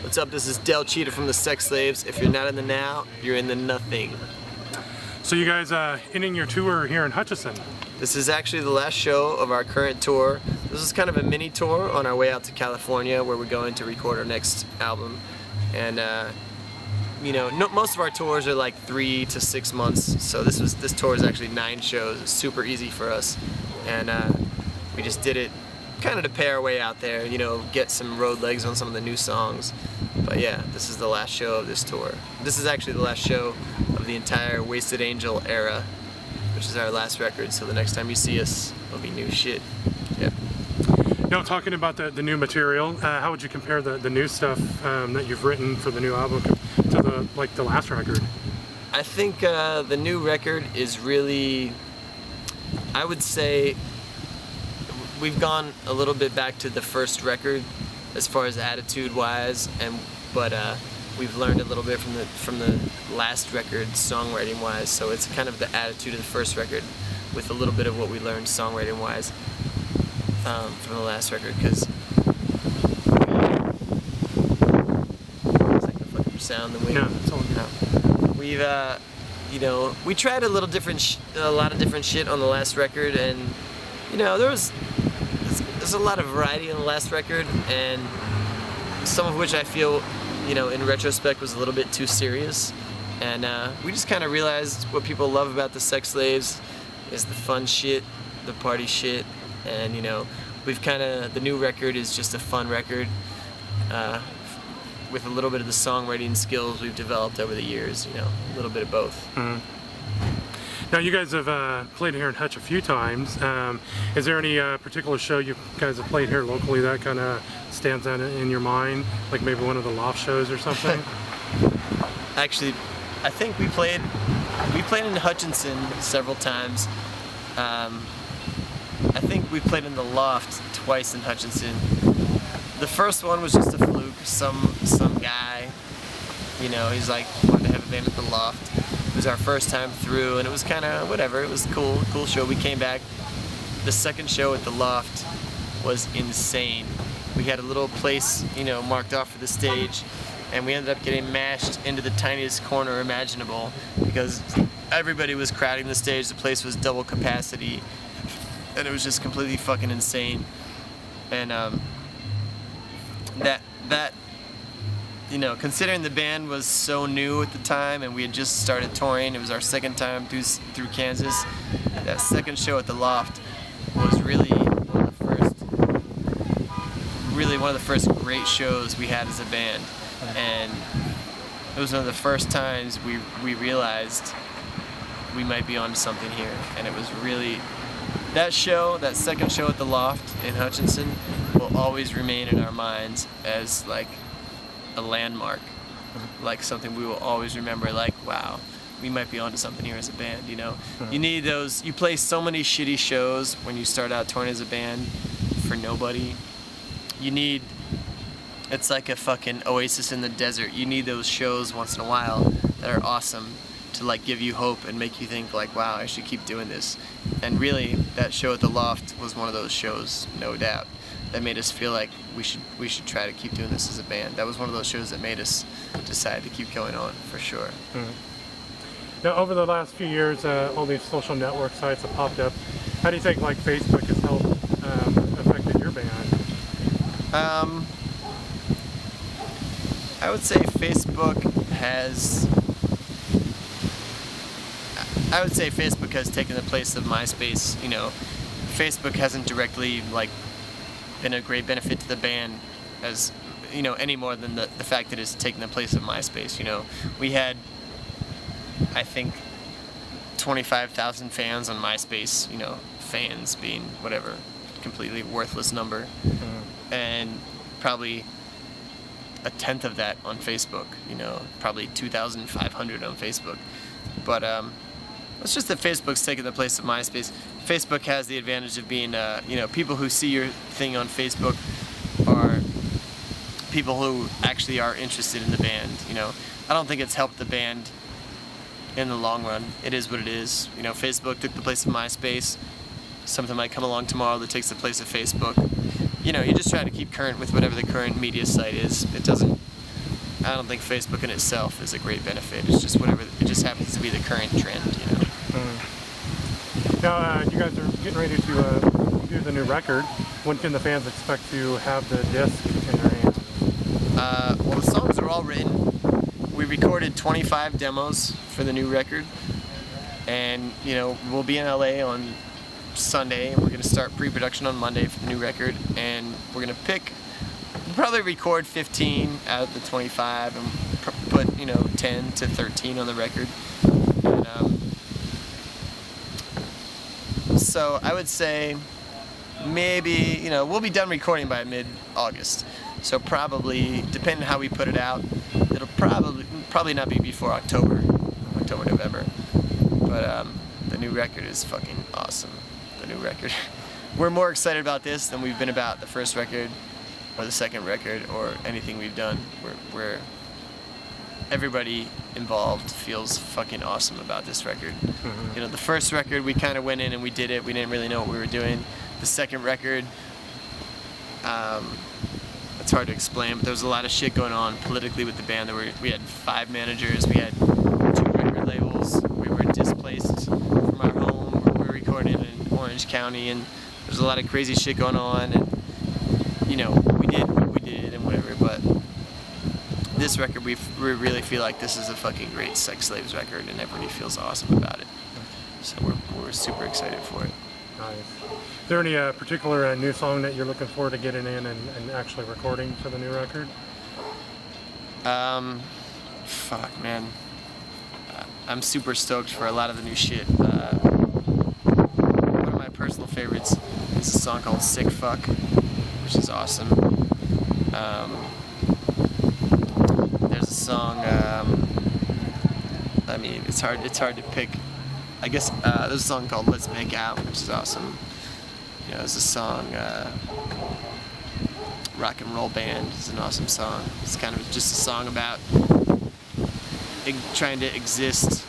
What's up? This is Del Cheetah from the Sex Slaves. If you're not in the now, you're in the nothing. So you guys ending your tour here in Hutchinson. This is actually the last show of our current tour. This is kind of a mini tour on our way out to California, where we're going to record our next album. And you know, most of our tours are like 3 to 6 months. So this tour is actually 9 shows. It's super easy for us, and we just did it kind of to pay our way out there. You know, get some road legs on some of the new songs. But yeah, this is the last show of this tour. This is actually the last show of the entire Wasted Angel era, which is our last record. So the next time you see us, it'll be new shit. Yeah. Now, talking about the new material, how would you compare the new stuff that you've written for the new album to the last record? I think the new record is really, I would say, we've gone a little bit back to the first record as far as attitude-wise, but we've learned a little bit from the last record songwriting-wise. So it's kind of the attitude of the first record with a little bit of what we learned songwriting-wise from the last record. Because it's like a fucking sound than we. No, it's all good. We've you know, we tried a lot of different shit on the last record, and you know, there's a lot of variety on the last record, and some of which I feel, you know, in retrospect was a little bit too serious. And we just kind of realized what people love about the Sex Slaves is the fun shit, the party shit, and you know, the new record is just a fun record with a little bit of the songwriting skills we've developed over the years, you know, a little bit of both. Mm-hmm. Now, you guys have played here in Hutch a few times. Is there any particular show you guys have played here locally that kind of stands out in your mind? Like maybe one of the Loft shows or something? Actually, I think we played in Hutchinson several times. I think we played in the Loft twice in Hutchinson. The first one was just a fluke. Some guy, you know, he's like, wanted to have a band at the Loft. It was our first time through, and it was kind of whatever. It was cool show. We came back. The second show at the Loft was insane. We had a little place, you know, marked off for the stage, and we ended up getting mashed into the tiniest corner imaginable because everybody was crowding the stage. The place was double capacity, and it was just completely fucking insane. And that you know, considering the band was so new at the time and we had just started touring, it was our second time through Kansas. That second show at the Loft was really one of the first great shows we had as a band. And it was one of the first times we realized we might be onto something here. And it was really, that second show at the Loft in Hutchinson will always remain in our minds as like a landmark, like something we will always remember, like, wow, we might be onto something here as a band, you know? You need those, you play so many shitty shows when you start out touring as a band for nobody. It's like a fucking oasis in the desert. You need those shows once in a while that are awesome to like give you hope and make you think like, wow, I should keep doing this. And really, that show at the Loft was one of those shows, no doubt, that made us feel like we should try to keep doing this as a band. That was one of those shows that made us decide to keep going on, for sure. Now, over the last few years, all these social network sites have popped up. How do you think like Facebook has helped affected your band? I would say Facebook has taken the place of MySpace. You know, Facebook hasn't directly like been a great benefit to the band, as you know, any more than the fact that it's taken the place of MySpace. You know, we had, I think, 25,000 fans on MySpace. You know, fans being whatever, completely worthless number, and probably a tenth of that on Facebook. You know, probably 2,500 on Facebook. But it's just that Facebook's taken the place of MySpace. Facebook has the advantage of being, you know, people who see your thing on Facebook are people who actually are interested in the band. You know, I don't think it's helped the band in the long run. It is what it is. You know, Facebook took the place of MySpace. Something might come along tomorrow that takes the place of Facebook. You know, you just try to keep current with whatever the current media site is. It doesn't I don't think Facebook in itself is a great benefit. It's just whatever. It just happens to be the current trend, you know. Now, you guys are getting ready to do the new record. When can the fans expect to have the disc in their hands? Well, the songs are all written. We recorded 25 demos for the new record, and you know we'll be in LA on Sunday, and we're gonna start pre-production on Monday for the new record, and we're gonna probably record 15 out of the 25, and put 10 to 13 on the record. And, so I would say maybe we'll be done recording by mid-August. So probably, depending on how we put it out, it'll probably not be before October, November. But the new record is fucking awesome. The new record. We're more excited about this than we've been about the first record or the second record or anything we've done. We're everybody involved feels fucking awesome about this record. Mm-hmm. The first record we kind of went in and we did it. We didn't really know what we were doing. The second record, it's hard to explain, but there was a lot of shit going on politically with the band. We had 5 managers, we had 2 record labels, we were displaced from our home, we were recording in Orange County, and there's a lot of crazy shit going on, and we did what we did and whatever, but this record, we really feel like this is a fucking great Sex Slaves record, and everybody feels awesome about it. So we're super excited for it. Nice. Is there any particular new song that you're looking forward to getting in and actually recording for the new record? Fuck, man. I'm super stoked for a lot of the new shit. One of my personal favorites is a song called Sick Fuck, which is awesome. There's a song, I mean, it's hard to pick. I guess there's a song called Let's Make Out, which is awesome. There's a song, Rock and Roll Band is an awesome song. It's kind of just a song about trying to exist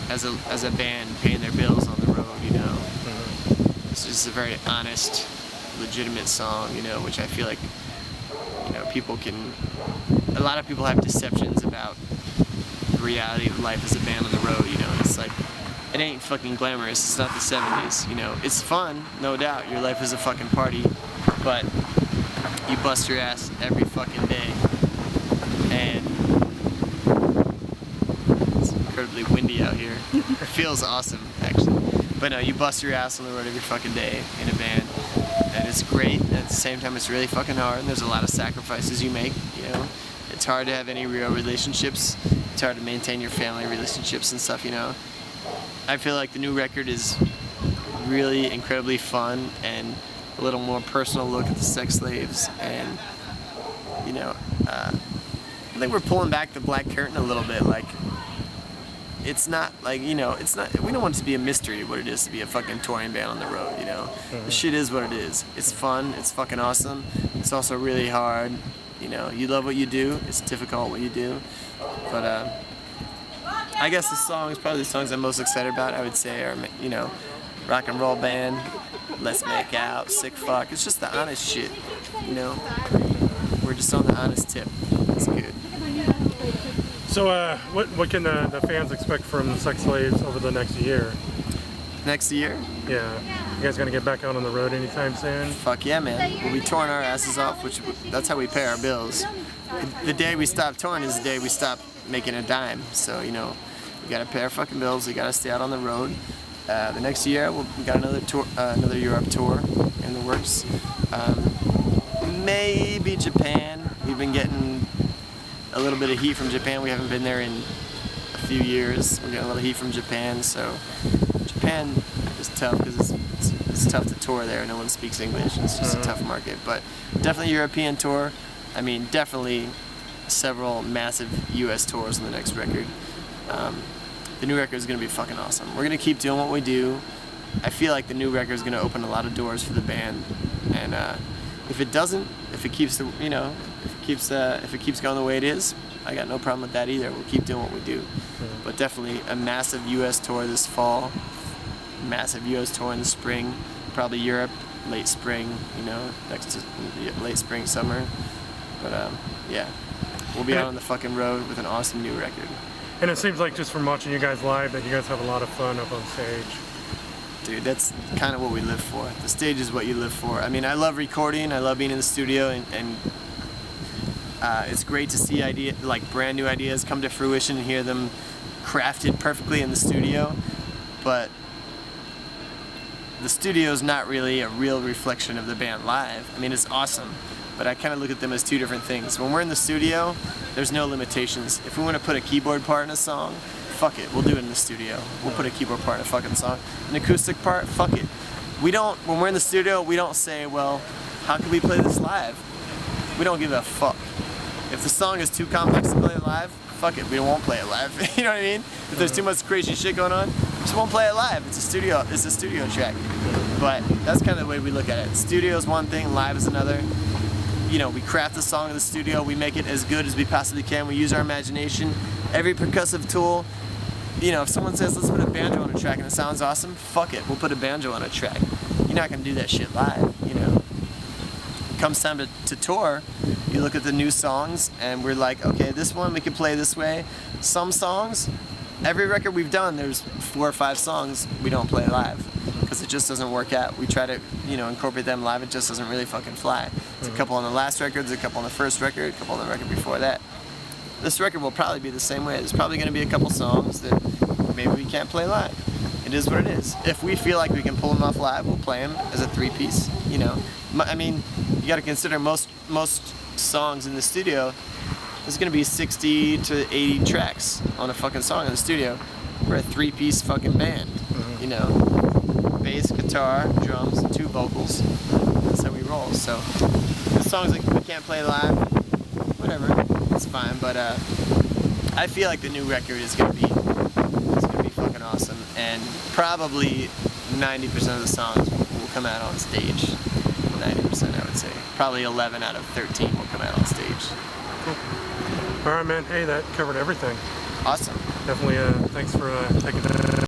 as a band, paying their bills on the road, Mm-hmm. It's just a very honest, legitimate song, which I feel like, a lot of people have deceptions about the reality of life as a band on the road, It's like, it ain't fucking glamorous. It's not the 70s, It's fun, no doubt. Your life is a fucking party, but you bust your ass every fucking day. And it's incredibly windy out here. It feels awesome, actually. But no, you bust your ass on the road every fucking day in a band. And it's great. And at the same time, it's really fucking hard. And there's a lot of sacrifices you make, It's hard to have any real relationships. It's hard to maintain your family relationships and stuff, I feel like the new record is really incredibly fun and a little more personal look at the Sex Slaves, and I think we're pulling back the black curtain a little bit. Like, it's not like it's not. We don't want it to be a mystery what it is to be a fucking touring band on the road. Mm-hmm. The shit is what it is. It's fun. It's fucking awesome. It's also really hard. You love what you do. It's difficult what you do, but I guess probably the songs I'm most excited about, I would say, are, Rock and Roll Band, Let's Make Out, Sick Fuck. It's just the honest shit, We're just on the honest tip. It's good. So, what can the fans expect from the Sex Slaves over the next year? Next year? Yeah. You guys gonna get back out on the road anytime soon? Fuck yeah, man. We'll be touring our asses off, that's how we pay our bills. The day we stop touring is the day we stop making a dime. So, we gotta pay our fucking bills. We gotta stay out on the road. The next year, we got another tour, another Europe tour in the works. Maybe Japan. We've been getting a little bit of heat from Japan. We haven't been there in a few years. We're getting a little heat from Japan. So Japan is tough because it's tough to tour there. No one speaks English. It's just a tough market. But definitely European tour. I mean, definitely several massive U.S. tours on the next record. The new record is going to be fucking awesome. We're going to keep doing what we do. I feel like the new record is going to open a lot of doors for the band. And if it doesn't, if it keeps going the way it is, I got no problem with that either. We'll keep doing what we do. But definitely a massive U.S. tour this fall, massive U.S. tour in the spring, probably Europe late spring, next to late spring, summer. But yeah. We'll be out on the fucking road with an awesome new record. And it seems like just from watching you guys live that you guys have a lot of fun up on stage. Dude, that's kind of what we live for. The stage is what you live for. I mean, I love recording. I love being in the studio, and it's great to see brand new ideas come to fruition and hear them crafted perfectly in the studio. But the studio is not really a real reflection of the band live. I mean, it's awesome, but I kind of look at them as two different things. When we're in the studio, there's no limitations. If we want to put a keyboard part in a song, fuck it, we'll do it in the studio. We'll put a keyboard part in a fucking song. An acoustic part, fuck it. When we're in the studio, we don't say, well, how can we play this live? We don't give a fuck. If the song is too complex to play live, fuck it, we won't play it live. You know what I mean? If there's too much crazy shit going on, we just won't play it live. It's a studio track. But that's kind of the way we look at it. Studio is one thing, live is another. You know, we craft the song in the studio, we make it as good as we possibly can, we use our imagination. Every percussive tool, you know, if someone says, let's put a banjo on a track and it sounds awesome, fuck it, we'll put a banjo on a track. You're not gonna do that shit live, you know. It comes time to tour, you look at the new songs and we're like, okay, this one we can play this way. Some songs, every record we've done, there's 4 or 5 songs we don't play live because it just doesn't work out. We try to, you know, incorporate them live, it just doesn't really fucking fly. There's a couple on the last record, there's a couple on the first record, a couple on the record before that. This record will probably be the same way. There's probably going to be a couple songs that maybe we can't play live. It is what it is. If we feel like we can pull them off live, we'll play them as a 3-piece, you know. I mean, you got to consider most songs in the studio, there's going to be 60 to 80 tracks on a fucking song in the studio. We're a 3-piece fucking band, you know. Bass, guitar, drums, and 2 vocals. That's how we roll. So the songs that we can't play live, whatever, it's fine. But I feel like the new record is gonna be fucking awesome, and probably 90% of the songs will come out on stage. 90%, I would say. Probably 11 out of 13 will come out on stage. Cool. All right, man. Hey, that covered everything. Awesome. Definitely. Thanks for taking the